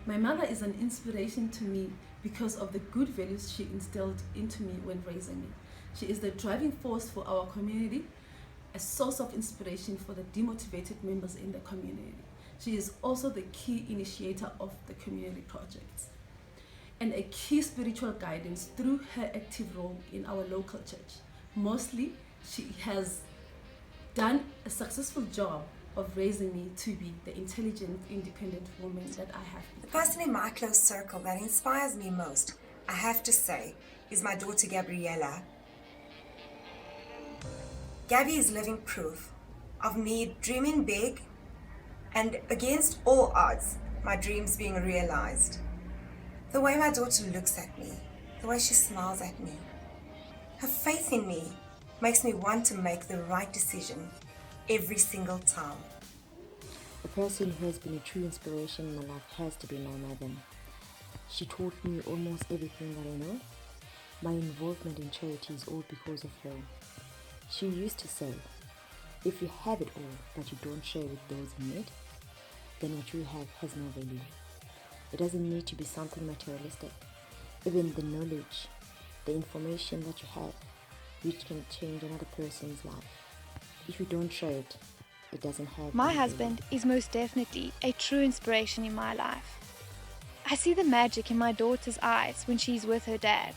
My mother is an inspiration to me because of the good values she instilled into me when raising me. She is the driving force for our community, a source of inspiration for the demotivated members in the community. She is also the key initiator of the community projects and a key spiritual guidance through her active role in our local church. Mostly, she has done a successful job of raising me to be the intelligent, independent woman that I have The become. person in my close circle that inspires me most, I have to say, is my daughter Gabriella. Gabby is living proof of me dreaming big and against all odds, my dreams being realized. The way my daughter looks at me, the way she smiles at me, her faith in me makes me want to make the right decision every single time. The person who has been a true inspiration in my life has to be my mother. She taught me almost everything that I know. My involvement in charity is all because of her. She used to say, if you have it all but you don't share with those in need, then what you have has no value. It doesn't need to be something materialistic. Even the knowledge, the information that you have, which can change another person's life. If you don't share it, it doesn't have My any husband value. is most definitely a true inspiration in my life. I see the magic in my daughter's eyes when she's with her dad.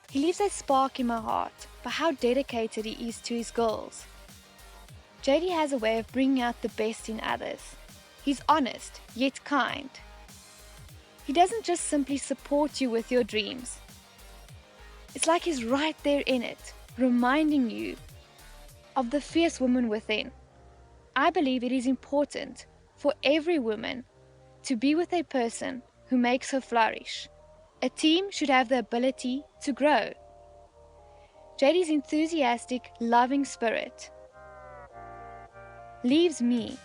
He leaves a spark in my heart by how dedicated he is to his goals. JD has a way of bringing out the best in others. He's honest, yet kind. He doesn't just simply support you with your dreams. It's like he's right there in it, reminding you of the fierce woman within. I believe it is important for every woman to be with a person who makes her flourish. A team should have the ability to grow. JD's enthusiastic, loving spirit leaves me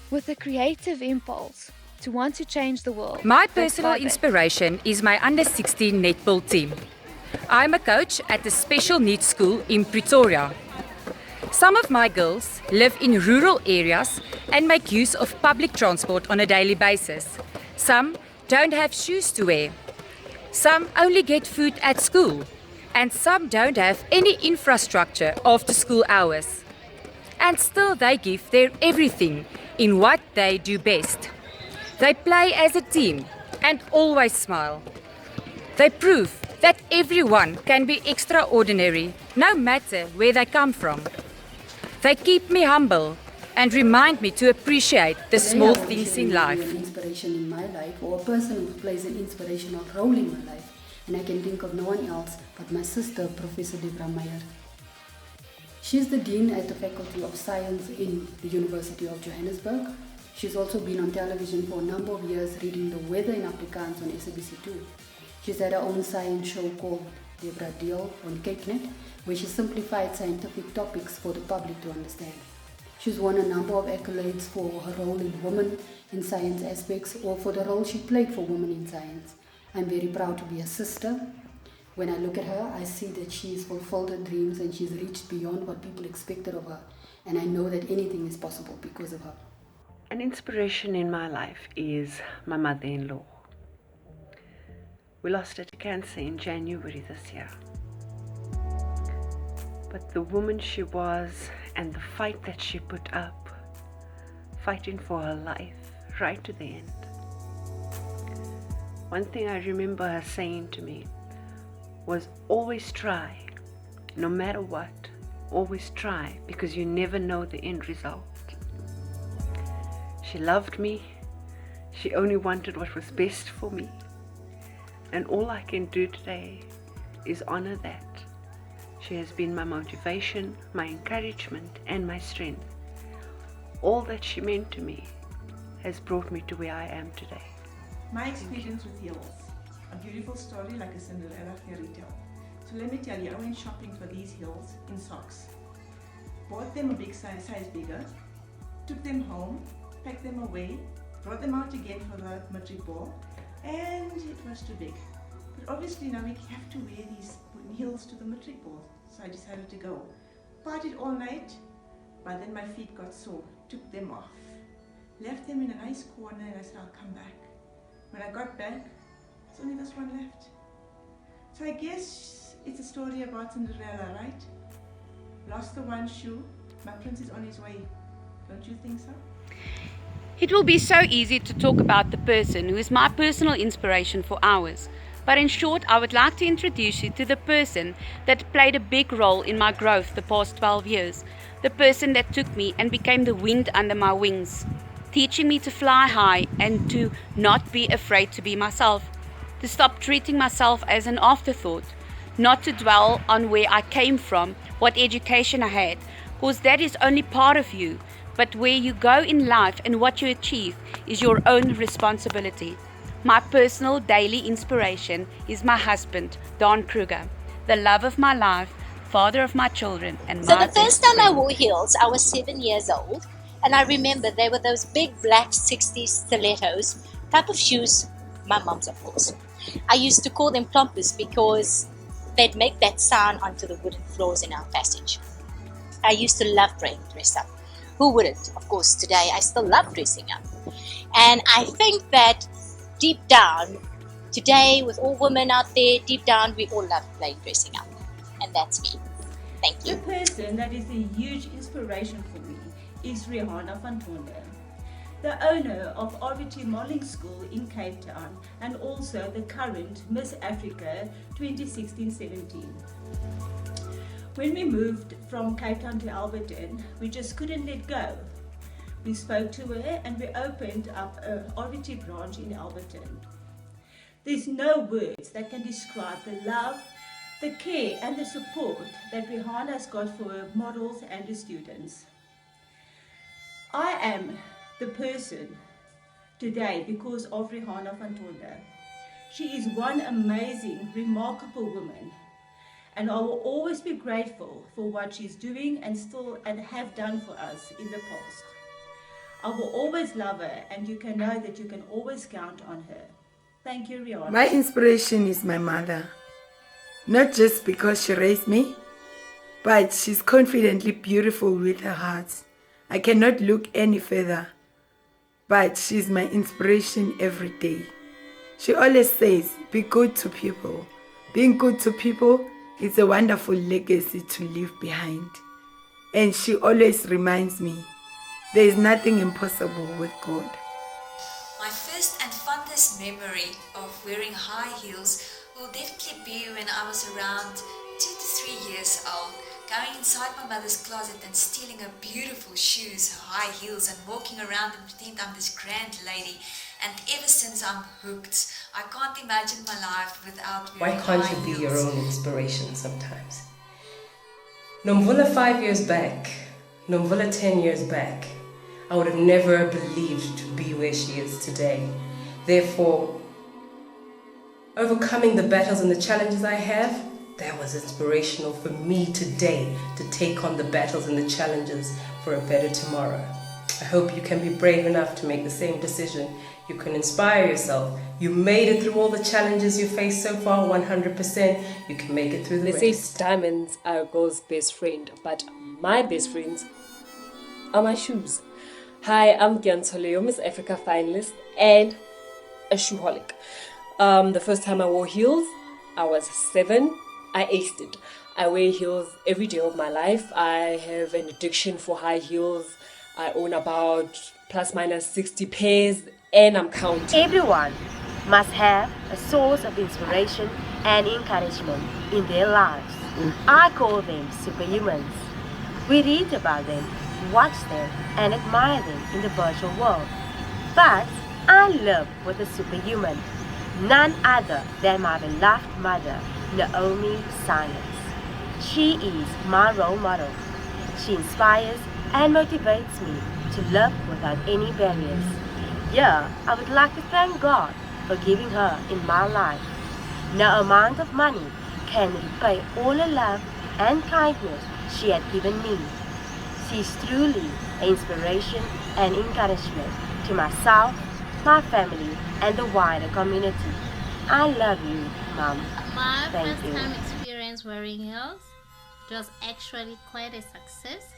with a creative impulse to want to change the world. My That's personal vibrant. inspiration is my under 16 netball team. I'm a coach at a special needs school in Pretoria. Some of my girls live in rural areas and make use of public transport on a daily basis. Some don't have shoes to wear. Some only get food at school. And some don't have any infrastructure after school hours. And still they give their everything in what they do best. They play as a team and always smile. They prove that everyone can be extraordinary, no matter where they come from. They keep me humble and remind me to appreciate the small things in life. An inspiration in my life, or a person who plays an inspirational role in my life, and I can think of no one else but my sister, Professor Deborah Meyer. She's the Dean at the Faculty of Science in the University of Johannesburg. She's also been on television for a number of years reading the weather in Afrikaans on SABC2. She's had her own science show called Deborah Deal on CakeNet, where she simplified scientific topics for the public to understand. She's won a number of accolades for her role in women in science aspects, or for the role she played for women in science. I'm very proud to be a sister. When I look at her, I see that she's fulfilled her dreams and she's reached beyond what people expected of her. And I know that anything is possible because of her. An inspiration in my life is my mother-in-law. We lost her to cancer in January this year. But the woman she was and the fight that she put up, fighting for her life right to the end. One thing I remember her saying to me was, always try, no matter what, always try, because you never know the end result. She loved me. She only wanted what was best for me. And all I can do today is honor that. She has been my motivation, my encouragement, and my strength. All that she meant to me has brought me to where I am today. My experience with heels. A beautiful story like a Cinderella fairy tale. So let me tell you, I went shopping for these heels in socks. Bought them a big size bigger, took them home, packed them away, brought them out again for the matric ball, and it was too big. But obviously now we have to wear these heels to the matric ball, so I decided to go. Partied all night, but then my feet got sore, took them off. left them in a nice corner, and I said, I'll come back. When I got back, there's only this one left. So I guess it's a story about Cinderella, right? Lost the one shoe, my prince is on his way. Don't you think so? It will be so easy to talk about the person who is my personal inspiration for hours. But in short, I would like to introduce you to the person that played a big role in my growth the past 12 years. The person that took me and became the wind under my wings, teaching me to fly high and to not be afraid to be myself, to stop treating myself as an afterthought, not to dwell on where I came from, what education I had, because that is only part of you. But where you go in life and what you achieve is your own responsibility. My personal daily inspiration is my husband, Don Kruger, the love of my life, father of my children, and So my the first best time I friend. wore heels, I was 7 years old, and I remember they were those big black 60s stilettos, type of shoes, my mom's of course. I used to call them plompers because they'd make that sound onto the wooden floors in our passage. I used to love being dressed up. Who wouldn't? Of course, today I still love dressing up. And I think that deep down, today with all women out there, deep down we all love playing dressing up. And that's me. Thank The you. person that is a huge inspiration for me is Rihanna van Tonder, the owner of RVT Modeling School in Cape Town and also the current Miss Africa 2016-17. When we moved from Cape Town to Alberton, we just couldn't let go. We spoke to her and we opened up a RVT branch in Alberton. There's no words that can describe the love, the care and the support that Rihanna has got for her models and the students. I am the person today because of Rihanna van Tonder. She is one amazing, remarkable woman, and I will always be grateful for what she's doing and have done for us in the past. I will always love her, and you can know that you can always count on her. Thank you, Rihanna. My inspiration is my mother. Not just because she raised me, but she's confidently beautiful with her heart. I cannot look any further, but she's my inspiration every day. She always says, be good to people. Being good to people is a wonderful legacy to leave behind. And she always reminds me, there is nothing impossible with God. My first and fondest memory of wearing high heels will definitely be when I was around 2 to 3 years old, going inside my mother's closet and stealing her beautiful shoes, her high heels, and walking around and pretend I'm this grand lady. And ever since I'm hooked. I can't imagine my life without wearing Why can't high you be heels. your own inspiration sometimes? Nomvula 5 years back, Nomvula 10 years back, I would have never believed to be where she is today. Therefore, overcoming the battles and the challenges I have, that was inspirational for me today to take on the battles and the challenges for a better tomorrow. I hope you can be brave enough to make the same decision. You can inspire yourself. You made it through all the challenges you faced so far, 100%. You can make it through the They rest. say diamonds are a girl's best friend, but my best friends are my shoes. Hi, I'm Gyansoleo, Miss Africa finalist and a shoeholic. The first time I wore heels, I was 7. I aced it. I wear heels every day of my life. I have an addiction for high heels. I own about plus minus 60 pairs and I'm counting. Everyone must have a source of inspiration and encouragement in their lives. I call them superhumans. We read about them, watch them, and admire them in the virtual world. But I live with a superhuman, none other than my beloved mother, Naomi Silence. She is my role model. She inspires and motivates me to live without any barriers. Yeah, I would like to thank God for giving her in my life. No amount of money can repay all the love and kindness she had given me. She is truly an inspiration and encouragement to myself, my family, and the wider community. I love you, Mom. My Thank first you. time experience wearing heels, it was actually quite a success.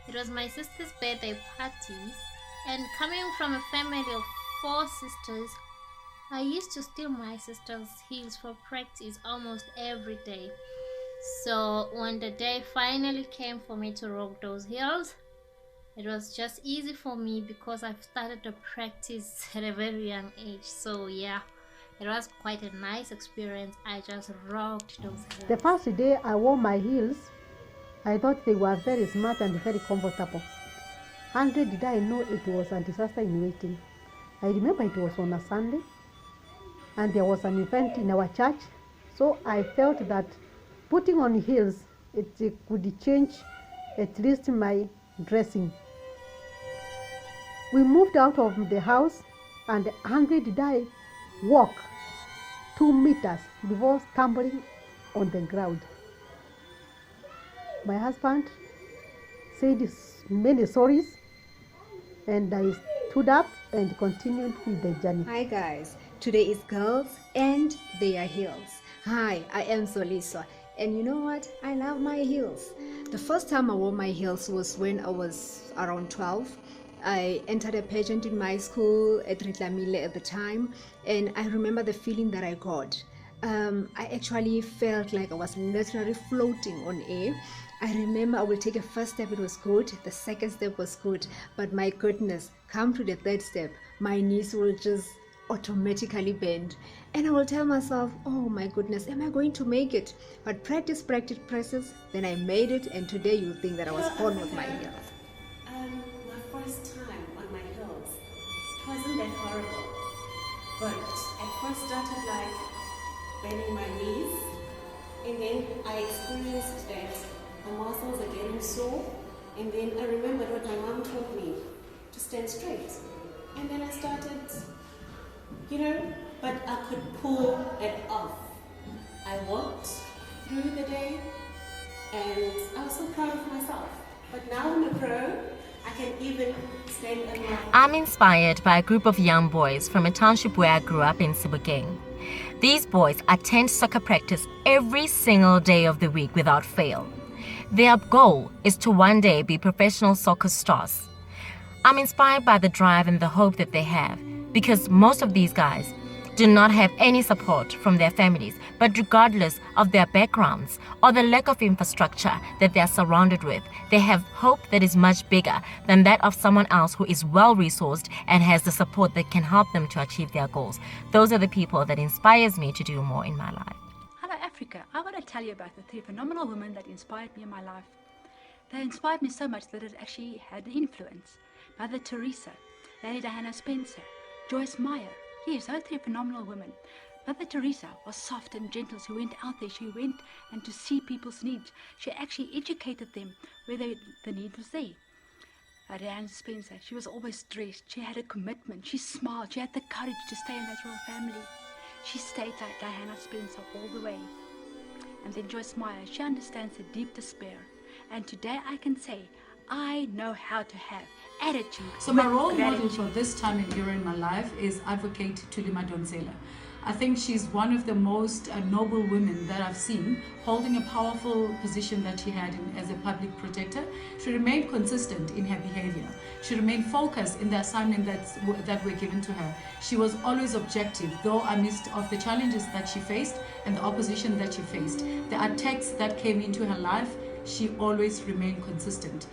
It was my sister's birthday party And coming from a family of 4 sisters, I used to steal my sister's heels for practice almost every day. So when the day finally came for me to rock those heels, it was just easy for me because I've started to practice at a very young age. So yeah, it was quite a nice experience. I just rocked those heels. The first day I wore my heels, I thought they were very smart and very comfortable. Hardly did I know it was a disaster in waiting. I remember it was on a Sunday and there was an event in our church. So I felt that putting on heels, it could change at least my dressing. We moved out of the house and hardly did I walk 2 meters before stumbling on the ground. My husband said many sorries and I stood up and continued with the journey. Hi guys, today is girls and their heels. Hi, I am Solisa, and you know what? I love my heels. The first time I wore my heels was when I was around 12. I entered a pageant in my school at Ritlamile at the time, and I remember the feeling that I got. I actually felt like I was literally floating on air. I remember I will take a first step, it was good. The second step was good. But my goodness, come to the third step, my knees will just automatically bend. And I will tell myself, oh my goodness, am I going to make it? But practice, then I made it. And today you'll think that I was born with my heels. My first time on my heels, it wasn't that horrible. But I first started like bending my knees. And then I experienced that my muscles are getting sore, and then I remembered what my mom told me, to stand straight. And then I started, but I could pull it off. I walked through the day and I was so proud of myself. But now I'm a pro, I can even stand on my... I'm inspired by a group of young boys from a township where I grew up in Sebokeng. These boys attend soccer practice every single day of the week without fail. Their goal is to one day be professional soccer stars. I'm inspired by the drive and the hope that they have, because most of these guys do not have any support from their families, but regardless of their backgrounds or the lack of infrastructure that they are surrounded with, they have hope that is much bigger than that of someone else who is well-resourced and has the support that can help them to achieve their goals. Those are the people that inspires me to do more in my life. Hello Africa, I want to tell you about the 3 phenomenal women that inspired me in my life. They inspired me so much that it actually had an influence. Mother Teresa, Lady Diana Spencer, Joyce Meyer. Yes, those 3 phenomenal women. Mother Teresa was soft and gentle. She went out there, she went and to see people's needs. She actually educated them where the need was there. Diana Spencer, she was always dressed, she had a commitment, she smiled, she had the courage to stay in that royal family. She stayed like Diana Spencer all the way. And then Joyce Meyer, she understands the deep despair. And today I can say, I know how to have attitude. So my role model for this time and era in my life is Advocate Thuli Madonsela. I think she's one of the most noble women that I've seen, holding a powerful position that she had as a public protector. She remained consistent in her behavior. She remained focused in the assignment that were given to her. She was always objective, though amidst of the challenges that she faced and the opposition that she faced. The attacks that came into her life, she always remained consistent.